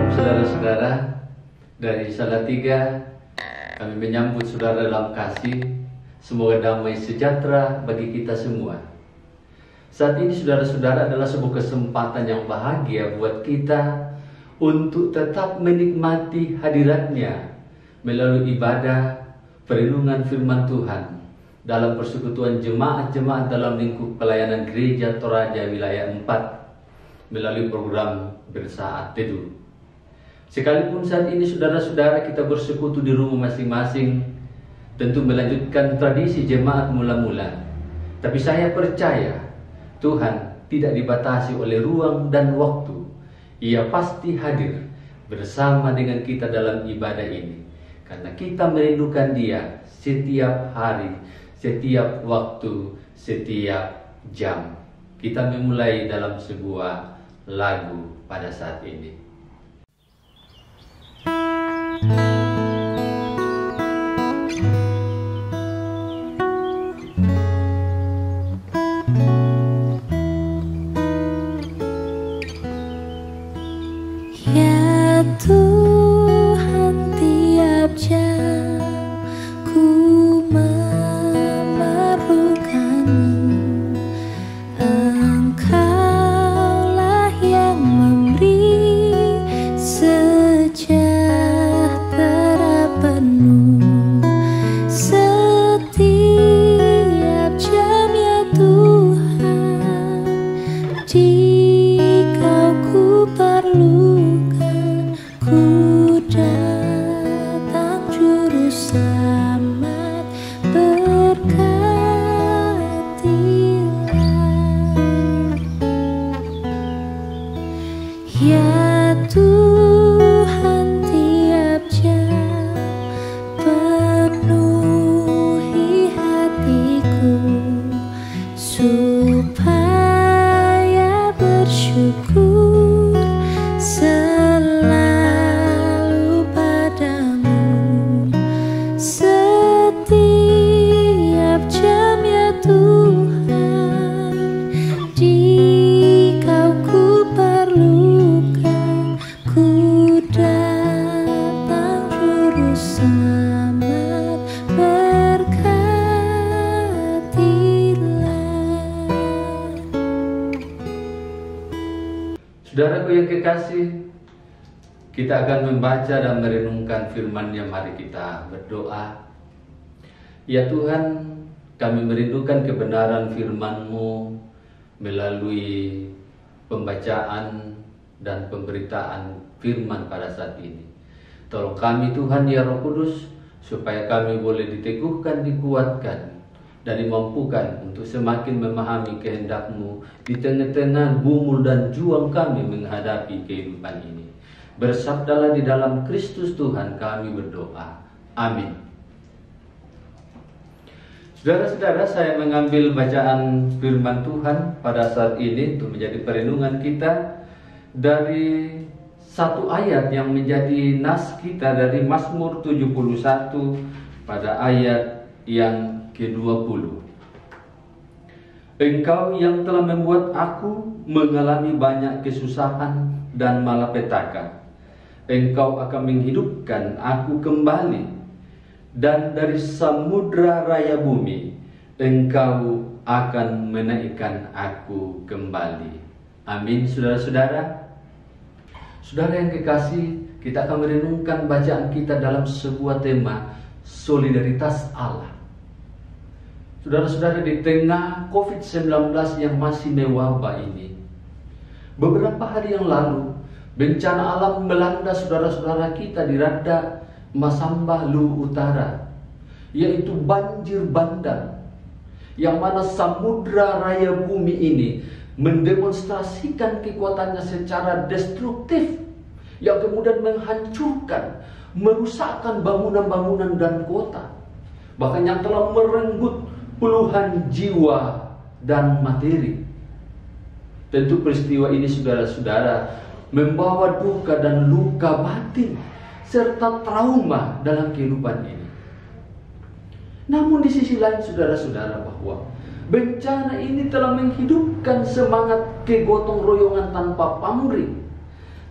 Shalom saudara-saudara, dari Salatiga kami menyambut saudara dalam kasih. Semoga damai sejahtera bagi kita semua. Saat ini saudara-saudara adalah sebuah kesempatan yang bahagia buat kita untuk tetap menikmati hadiratnya melalui ibadah perenungan firman Tuhan dalam persekutuan jemaat-jemaat dalam lingkup pelayanan Gereja Toraja Wilayah 4 melalui program Bersaat Teduh. Sekalipun saat ini saudara-saudara kita bersekutu di rumah masing-masing, tentu melanjutkan tradisi jemaat mula-mula, tapi saya percaya Tuhan tidak dibatasi oleh ruang dan waktu. Ia pasti hadir bersama dengan kita dalam ibadah ini, karena kita merindukan Dia setiap hari, setiap waktu, setiap jam. Kita memulai dalam sebuah lagu pada saat ini. Ya Tuhan, tiap jam ku memerlukan-Mu. Engkaulah yang memberi sejahtera penuh setiap jam, ya Tuhan. Jika ku perlukan, ku datang, Juru Selamat, berkatilah. Ya Tuhan, tiap jam penuhi hatiku supaya bersyukur selalu padamu. Setiap jam, ya Tuhan, jika ku perlukan, ku datang, Juru Selamat, berkatilah. Saudaraku yang kekasih, kita akan membaca dan merenungkan firman-Nya. Mari kita berdoa. Ya Tuhan, kami merindukan kebenaran firman-Mu melalui pembacaan dan pemberitaan firman pada saat ini. Tolong kami Tuhan, ya Roh Kudus, supaya kami boleh diteguhkan, dikuatkan, dan dimampukan untuk semakin memahami kehendak-Mu di tengah-tengah gumul dan juang kami menghadapi kehidupan ini. Bersabdalah di dalam Kristus Tuhan kami berdoa. Amin. Saudara-saudara, saya mengambil bacaan firman Tuhan pada saat ini untuk menjadi perenungan kita dari satu ayat yang menjadi nas kita dari Mazmur 71 pada ayat yang ke-20. Engkau yang telah membuat aku mengalami banyak kesusahan dan malapetaka, Engkau akan menghidupkan aku kembali, dan dari samudra raya bumi Engkau akan menaikkan aku kembali. Amin. Saudara-saudara, saudara yang kekasih, kita akan merenungkan bacaan kita dalam sebuah tema solidaritas Allah. Saudara-saudara, di tengah COVID-19 yang masih mewabah ini, beberapa hari yang lalu bencana alam melanda saudara-saudara kita di Rada Masamba, Luwu Utara, yaitu banjir bandang, yang mana samudra raya bumi ini mendemonstrasikan kekuatannya secara destruktif, yang kemudian menghancurkan, merusakkan bangunan-bangunan dan kota, bahkan yang telah merenggut puluhan jiwa dan materi. Tentu peristiwa ini saudara-saudara membawa duka dan luka batin serta trauma dalam kehidupan ini. Namun di sisi lain saudara-saudara, bahwa bencana ini telah menghidupkan semangat kegotong royongan tanpa pamrih,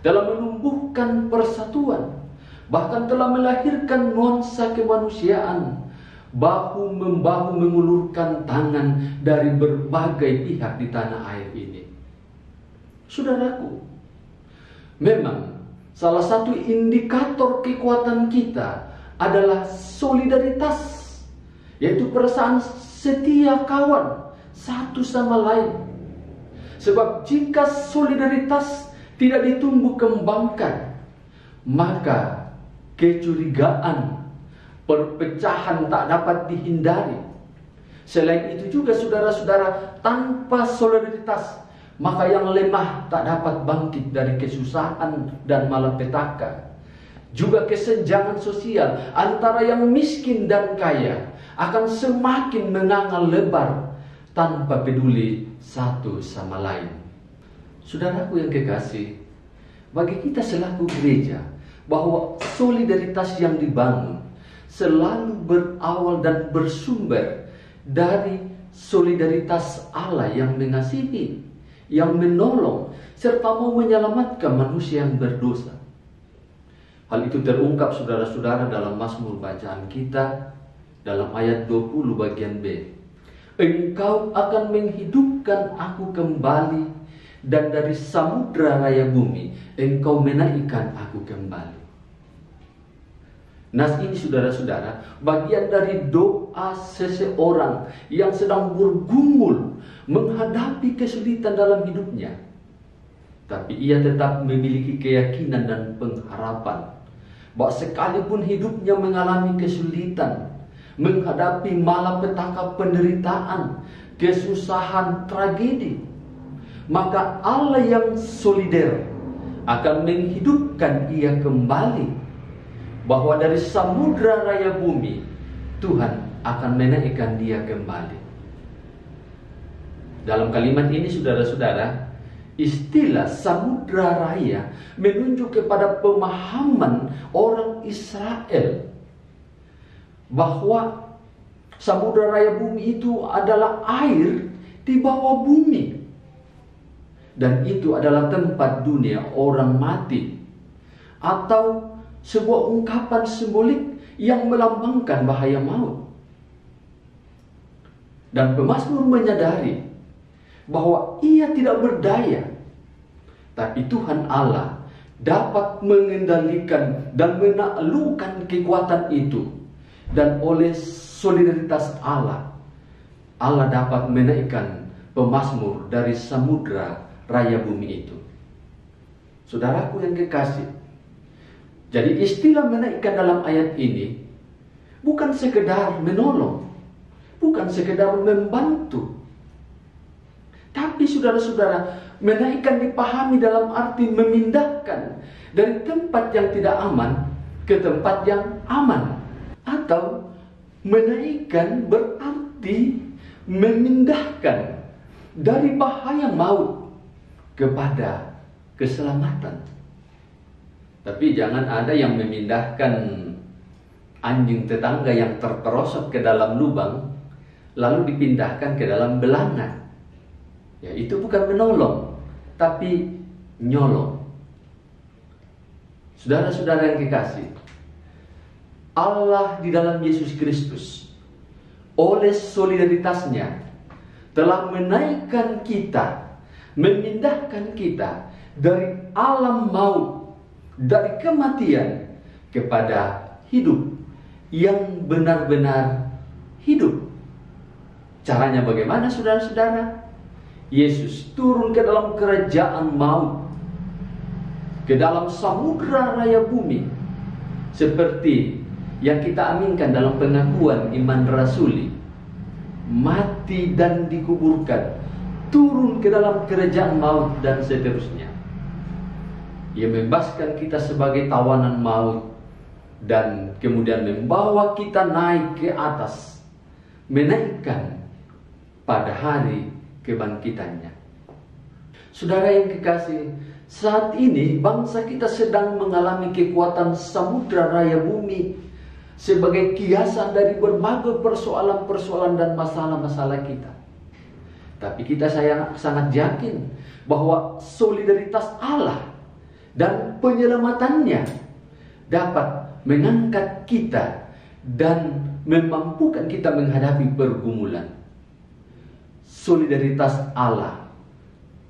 telah menumbuhkan persatuan, bahkan telah melahirkan nuansa kemanusiaan, bahu-membahu mengulurkan tangan dari berbagai pihak di tanah air ini. Saudaraku, memang salah satu indikator kekuatan kita adalah solidaritas, yaitu perasaan setia kawan satu sama lain. Sebab jika solidaritas tidak ditumbuh kembangkan, maka kecurigaan, perpecahan tak dapat dihindari. Selain itu juga saudara-saudara, tanpa solidaritas, maka yang lemah tak dapat bangkit dari kesusahan dan malapetaka. Juga kesenjangan sosial antara yang miskin dan kaya akan semakin menganga lebar tanpa peduli satu sama lain. Saudaraku yang kekasih, bagi kita selaku gereja, bahwa solidaritas yang dibangun selalu berawal dan bersumber dari solidaritas Allah yang mengasihi, yang menolong, serta mau menyelamatkan manusia yang berdosa. Hal itu terungkap saudara-saudara dalam Mazmur bacaan kita, dalam ayat 20 bagian B. Engkau akan menghidupkan aku kembali, dan dari samudra raya bumi engkau menaikkan aku kembali. Nas ini saudara-saudara, bagian dari doa seseorang yang sedang bergumul menghadapi kesulitan dalam hidupnya, tapi ia tetap memiliki keyakinan dan pengharapan bahwa sekalipun hidupnya mengalami kesulitan, menghadapi malapetaka penderitaan, kesusahan, tragedi, maka Allah yang solider akan menghidupkan ia kembali. Bahwa dari samudra raya bumi Tuhan akan menaikkan dia kembali. Dalam kalimat ini saudara-saudara, istilah samudra raya menunjuk kepada pemahaman orang Israel bahwa samudra raya bumi itu adalah air di bawah bumi, dan itu adalah tempat dunia orang mati, atau sebuah ungkapan simbolik yang melambangkan bahaya maut. Dan pemazmur menyadari bahwa ia tidak berdaya, tapi Tuhan Allah dapat mengendalikan dan menaklukkan kekuatan itu. Dan oleh solidaritas Allah, Allah dapat menaikkan pemazmur dari samudra raya bumi itu. Saudaraku yang kekasih, jadi istilah menaikkan dalam ayat ini bukan sekedar menolong, bukan sekedar membantu, tapi saudara-saudara, menaikkan dipahami dalam arti memindahkan dari tempat yang tidak aman ke tempat yang aman. Atau menaikkan berarti memindahkan dari bahaya maut kepada keselamatan. Tapi jangan ada yang memindahkan anjing tetangga yang terperosok ke dalam lubang lalu dipindahkan ke dalam belanga. Ya, itu bukan menolong, tapi nyolong. Saudara-saudara yang kekasih, Allah di dalam Yesus Kristus oleh solidaritasnya telah menaikkan kita, memindahkan kita dari alam maut, dari kematian kepada hidup yang benar-benar hidup. Caranya bagaimana saudara-saudara? Yesus turun ke dalam kerajaan maut, ke dalam samudra raya bumi, seperti yang kita aminkan dalam pengakuan iman rasuli, mati dan dikuburkan, turun ke dalam kerajaan maut dan seterusnya. Ia membebaskan kita sebagai tawanan maut dan kemudian membawa kita naik ke atas, menaikkan pada hari kebangkitannya. Saudara yang kekasih, saat ini bangsa kita sedang mengalami kekuatan samudra raya bumi sebagai kiasan dari berbagai persoalan-persoalan dan masalah-masalah kita. Tapi kita sangat yakin bahwa solidaritas Allah dan penyelamatannya dapat mengangkat kita dan memampukan kita menghadapi pergumulan. Solidaritas Allah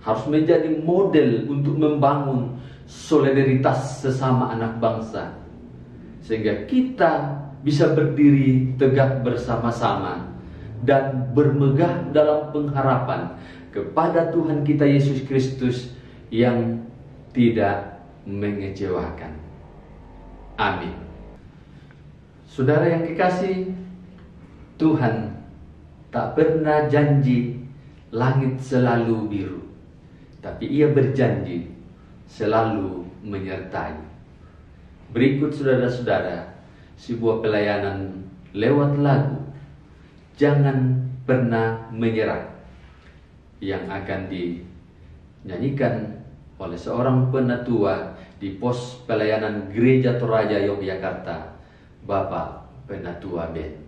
harus menjadi model untuk membangun solidaritas sesama anak bangsa, sehingga kita bisa berdiri tegak bersama-sama dan bermegah dalam pengharapan kepada Tuhan kita Yesus Kristus yang tidak mengecewakan. Amin. Saudara yang kekasih, Tuhan tak pernah janji langit selalu biru, tapi Ia berjanji selalu menyertai. Berikut saudara-saudara sebuah pelayanan lewat lagu Jangan Pernah Menyerah yang akan dinyanyikan oleh seorang penatua di pos pelayanan Gereja Toraja Yogyakarta, Bapak Penatua Ben.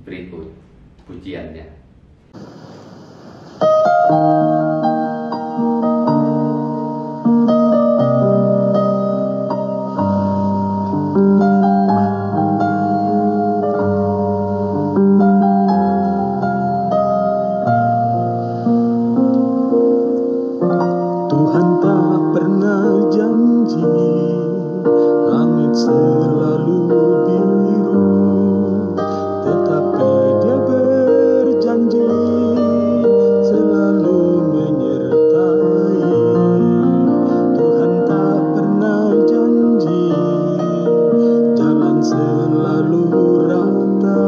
Berikut pujiannya. Tuhan tak pernah janji langit selalu biru, tetapi Dia berjanji selalu menyertai. Tuhan tak pernah janji jalan selalu rata,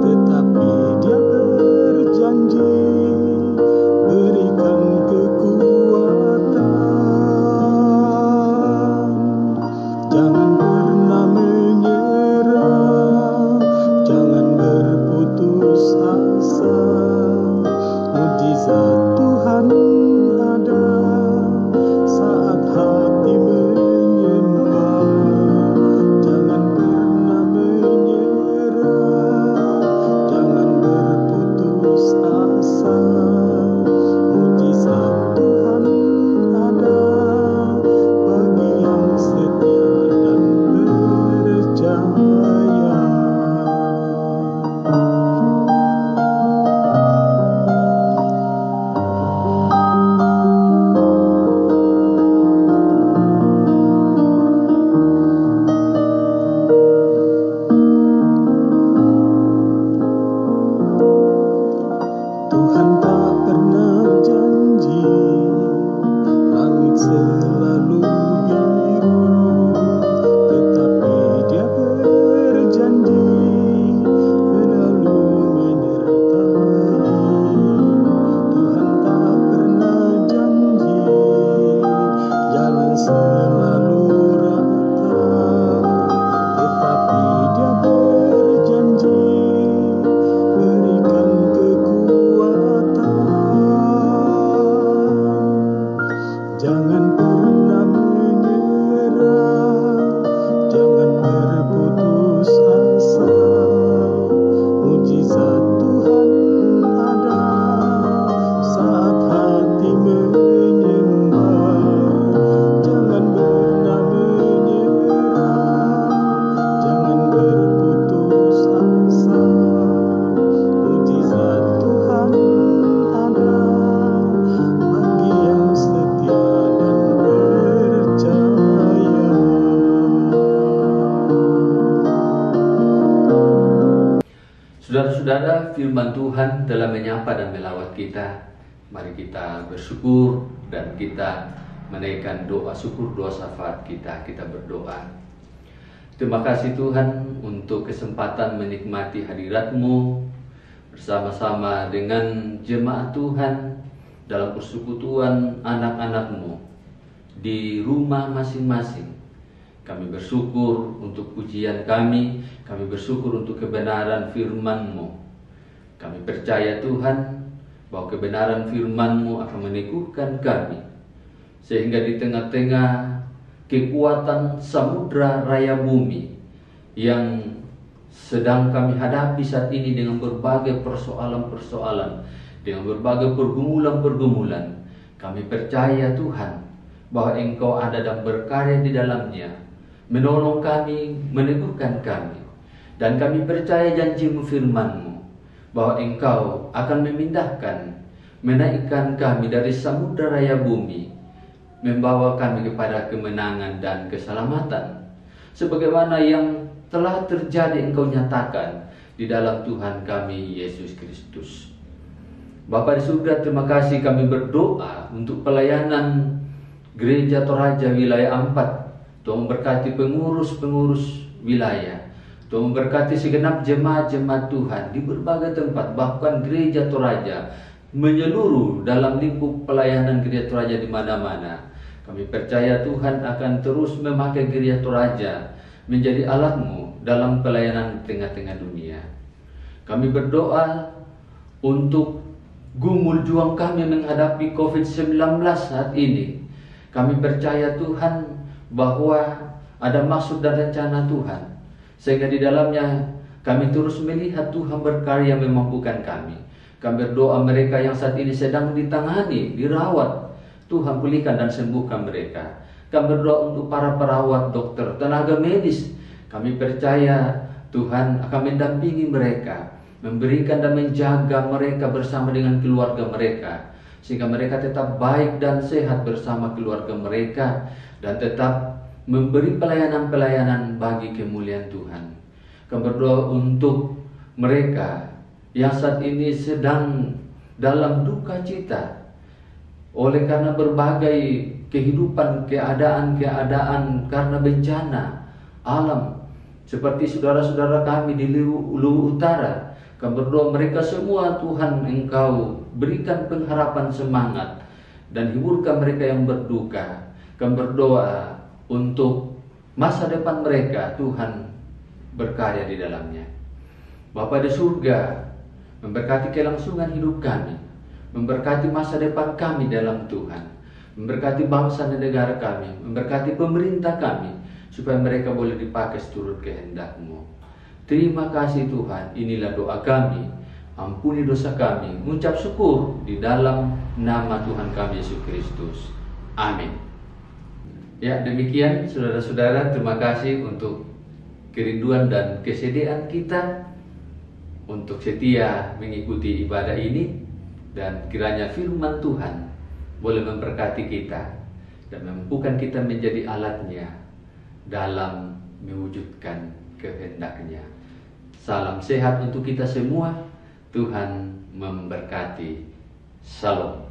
tetapi Dia berjanji berikan kekuatan. Jangan pernah menyerah, jangan berputus asa. Mujizat Tuhan ada saat hati menyembah. Jangan pernah menyerah, jangan berputus asa. Mujizat Tuhan ada bagi yang setia dan percaya. Tuhan tak pernah janji langit selalu biru, tetapi Dia berjanji selalu menyertai. Tuhan tak pernah janji jalan selalu rata, tetapi Dia berjanji berikan kekuatan. Jangan pernah menyerah, jangan berputus asa. Mujizat Tuhan ada saat hati menyembah. Jangan pernah menyerah, jangan berputus asa. Mujizat Tuhan ada bagi yang setia dan percaya. Saudara-saudara, firman Tuhan telah menyapa dan melawat kita. Mari kita bersyukur dan kita menaikkan doa syukur, doa syafaat kita. Kita berdoa. Terima kasih Tuhan untuk kesempatan menikmati hadirat-Mu bersama-sama dengan jemaat Tuhan dalam persekutuan anak-anak-Mu di rumah masing-masing. Kami bersyukur untuk pujian kami bersyukur untuk kebenaran firman-Mu. Kami percaya Tuhan bahwa kebenaran firman-Mu akan meneguhkan kami, sehingga di tengah-tengah kekuatan samudra raya bumi yang sedang kami hadapi saat ini dengan berbagai persoalan-persoalan, dengan berbagai pergumulan-pergumulan, kami percaya Tuhan bahwa Engkau ada dan berkarya di dalamnya, menolong kami, meneguhkan kami. Dan kami percaya janji-Mu, firman-Mu, bahwa Engkau akan memindahkan, menaikkan kami dari samudera raya bumi, membawa kami kepada kemenangan dan keselamatan, sebagaimana yang telah terjadi Engkau nyatakan di dalam Tuhan kami Yesus Kristus. Bapa di surga, terima kasih kami berdoa untuk pelayanan Gereja Toraja wilayah 4. Tuhan memberkati pengurus-pengurus wilayah. Tuhan memberkati segenap jemaat-jemaat Tuhan di berbagai tempat, bahkan Gereja Toraja menyeluruh dalam lingkup pelayanan Gereja Toraja di mana-mana. Kami percaya Tuhan akan terus memakai Gereja Toraja menjadi alat-Mu dalam pelayanan di tengah-tengah dunia. Kami berdoa untuk gumul juang kami menghadapi COVID-19 saat ini. Kami percaya Tuhan bahwa ada maksud dan rencana Tuhan, sehingga di dalamnya kami terus melihat Tuhan berkarya memampukan kami. Kami berdoa mereka yang saat ini sedang ditangani, dirawat, Tuhan pulihkan dan sembuhkan mereka. Kami berdoa untuk para perawat, dokter, tenaga medis. Kami percaya Tuhan akan mendampingi mereka, memberikan dan menjaga mereka bersama dengan keluarga mereka, sehingga mereka tetap baik dan sehat bersama keluarga mereka, dan tetap memberi pelayanan-pelayanan bagi kemuliaan Tuhan. Kami berdoa untuk mereka yang saat ini sedang dalam duka cita oleh karena berbagai kehidupan, keadaan karena bencana alam, seperti saudara-saudara kami di Luwu Utara. Kami berdoa mereka semua, Tuhan, Engkau berikan pengharapan, semangat, dan hiburkan mereka yang berduka. Kami berdoa untuk masa depan mereka, Tuhan berkarya di dalamnya. Bapa di surga, memberkati kelangsungan hidup kami, memberkati masa depan kami dalam Tuhan, memberkati bangsa dan negara kami, memberkati pemerintah kami, supaya mereka boleh dipakai seturut kehendak-Mu. Terima kasih Tuhan, inilah doa kami. Ampuni dosa kami, mengucap syukur di dalam nama Tuhan kami Yesus Kristus. Amin. Ya, demikian saudara-saudara, terima kasih untuk kerinduan dan kesediaan kita untuk setia mengikuti ibadah ini, dan kiranya firman Tuhan boleh memberkati kita dan memampukan kita menjadi alatnya dalam mewujudkan kehendak-Nya. Salam sehat untuk kita semua. Tuhan memberkati. Salam.